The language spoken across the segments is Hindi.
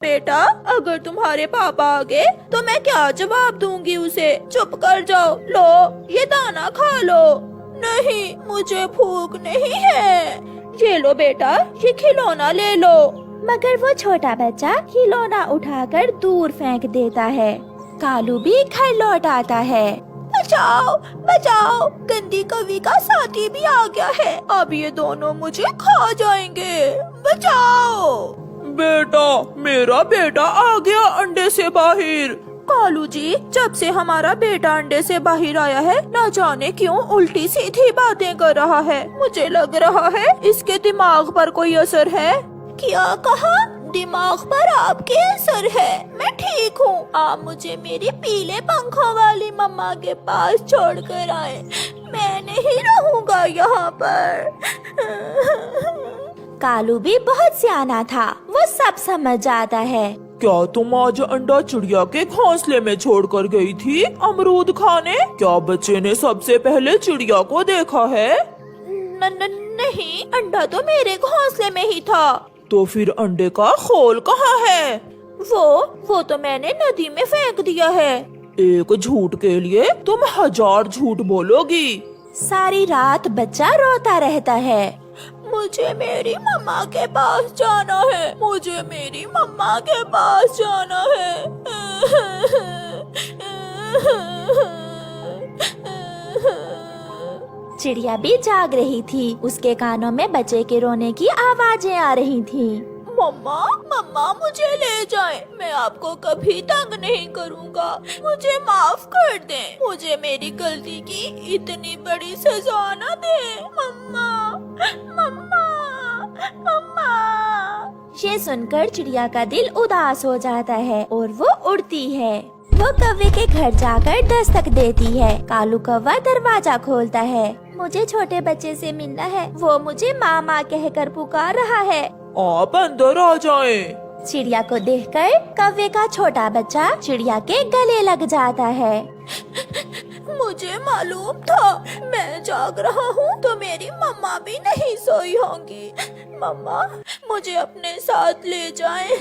बेटा, अगर तुम्हारे पापा आ गए तो मैं क्या जवाब दूंगी उसे? चुप कर जाओ। लो, ये दाना खा लो। नहीं, मुझे भूख नहीं है। ये लो बेटा, ये खिलौना ले लो। मगर वो छोटा बच्चा खिलौना उठाकर दूर फेंक देता है। कालू भी घर लौट आता है। बचाओ, बचाओ, गंदी कवि का साथी भी आ गया है। अब ये दोनों मुझे खा जाएंगे। बचाओ। बेटा, मेरा बेटा आ गया अंडे से बाहर। कालू जी, जब से हमारा बेटा अंडे से बाहर आया है, न जाने क्यों उल्टी सीधी बातें कर रहा है। मुझे लग रहा है इसके दिमाग पर कोई असर है। क्या कहा? दिमाग पर आपके असर है? मैं ठीक हूँ। आप मुझे मेरी पीले पंखों वाली मम्मा के पास छोड़कर आए। मैं नहीं रहूँगा यहाँ पर। कालू भी बहुत सियाना था, वो सब समझ जाता है। क्या तुम आज अंडा चिड़िया के घोंसले में छोड़कर गई थी अमरूद खाने? क्या बच्चे ने सबसे पहले चिड़िया को देखा है? नहीं, अंडा तो मेरे घोंसले में ही था। तो फिर अंडे का खोल कहाँ है? वो तो मैंने नदी में फेंक दिया है। एक झूठ के लिए तुम 1000 झूठ बोलोगी। सारी रात बच्चा रोता रहता है। मुझे मेरी मम्मा के पास जाना है। मुझे मेरी मम्मा के पास जाना है। चिड़िया भी जाग रही थी। उसके कानों में बच्चे के रोने की आवाजें आ रही थी। मम्मा, मम्मा, मुझे ले जाएं। मैं आपको कभी तंग नहीं करूँगा। मुझे माफ कर दें। मुझे मेरी गलती की इतनी बड़ी सजा न दें। मम्मा, मम्मा, मम्मा। ये सुनकर चिड़िया का दिल उदास हो जाता है और वो उड़ती है। वो कौवे के घर जाकर दस्तक देती है। कालू कौवा दरवाजा खोलता है। मुझे छोटे बच्चे से मिलना है। वो मुझे मामा कहकर पुकार रहा है। आप अंदर आ जाएं। चिड़िया को देखकर कौवे का छोटा बच्चा चिड़िया के गले लग जाता है। मुझे मालूम था, मैं जाग रहा हूँ तो मेरी मम्मा भी नहीं सोई होंगी। मम्मा, मुझे अपने साथ ले जाएं।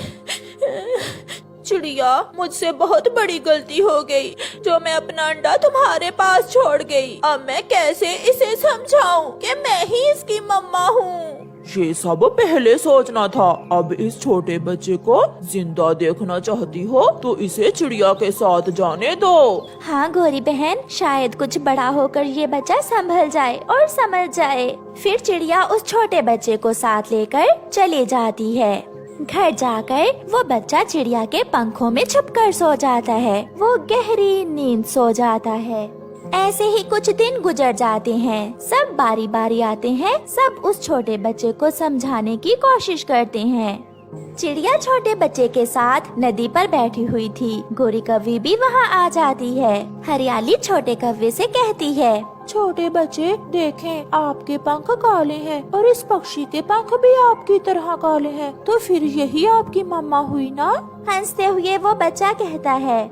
चिड़िया, मुझसे बहुत बड़ी गलती हो गई जो मैं अपना अंडा तुम्हारे पास छोड़ गई। अब मैं कैसे इसे समझाऊं कि मैं ही इसकी मम्मा हूँ? ये सब पहले सोचना था। अब इस छोटे बच्चे को जिंदा देखना चाहती हो तो इसे चिड़िया के साथ जाने दो। हाँ गोरी बहन, शायद कुछ बड़ा होकर ये बच्चा संभल जाए और समझ जाए। फिर चिड़िया उस छोटे बच्चे को साथ लेकर चली जाती है। घर जाकर वो बच्चा चिड़िया के पंखों में छुपकर सो जाता है। वो गहरी नींद सो जाता है। ऐसे ही कुछ दिन गुजर जाते हैं। सब बारी बारी आते हैं। सब उस छोटे बच्चे को समझाने की कोशिश करते हैं। चिड़िया छोटे बच्चे के साथ नदी पर बैठी हुई थी। गोरी कौवी भी वहाँ आ जाती है। हरियाली छोटे कौवे से कहती है, छोटे बच्चे देखें, आपके पंख काले हैं और इस पक्षी के पंख भी आपकी तरह काले हैं। तो फिर यही आपकी मम्मा हुई ना? हंसते हुए वो बच्चा कहता है,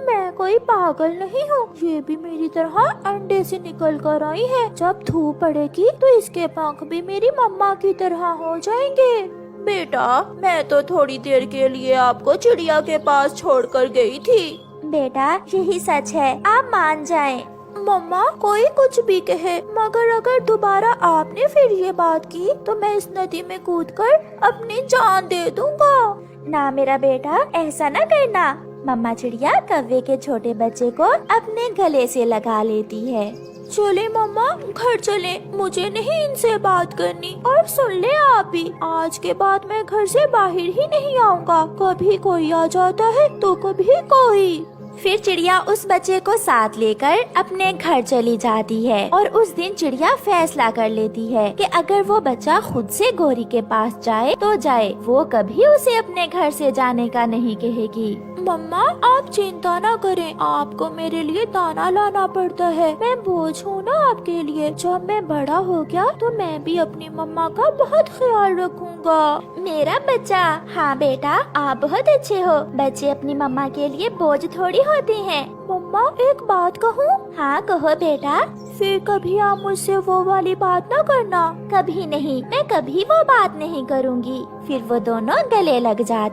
मैं कोई पागल नहीं हूँ। ये भी मेरी तरह अंडे से निकल कर आई है। जब धूप पड़ेगी तो इसके पंख भी मेरी मम्मा की तरह हो जाएंगे। बेटा, मैं तो थोड़ी देर के लिए आपको चिड़िया के पास छोड़कर गई थी। बेटा, यही सच है, आप मान जाएं। मम्मा, कोई कुछ भी कहे, मगर अगर दोबारा आपने फिर ये बात की तो मैं इस नदी में कूदकर अपनी जान दे दूंगा। ना मेरा बेटा, ऐसा न करना। मम्मा चिड़िया कौवे के छोटे बच्चे को अपने गले से लगा लेती है। चले मम्मा, घर चले। मुझे नहीं इनसे बात करनी। और सुन ले आप भी, आज के बाद मैं घर से बाहर ही नहीं आऊँगा। कभी कोई आ जाता है तो कभी कोई। फिर चिड़िया उस बच्चे को साथ लेकर अपने घर चली जाती है। और उस दिन चिड़िया फैसला कर लेती है कि अगर वो बच्चा खुद से गोरी के पास जाए तो जाए, वो कभी उसे अपने घर से जाने का नहीं कहेगी। मम्मा, आप चिंता ना करें। आपको मेरे लिए दाना लाना पड़ता है। मैं बोझ हूँ ना आपके लिए। जब मैं बड़ा हो गया तो मैं भी अपनी मम्मा का बहुत ख्याल रखूंगा। मेरा बच्चा, हाँ बेटा, आप बहुत अच्छे हो। बच्चे अपनी मम्मा के लिए बोझ थोड़ी होते हैं। मम्मा, एक बात कहूँ? हाँ कहो बेटा। फिर कभी आप मुझसे वो वाली बात ना करना। कभी नहीं, मैं कभी वो बात नहीं करूँगी। फिर वो दोनों गले लग जाते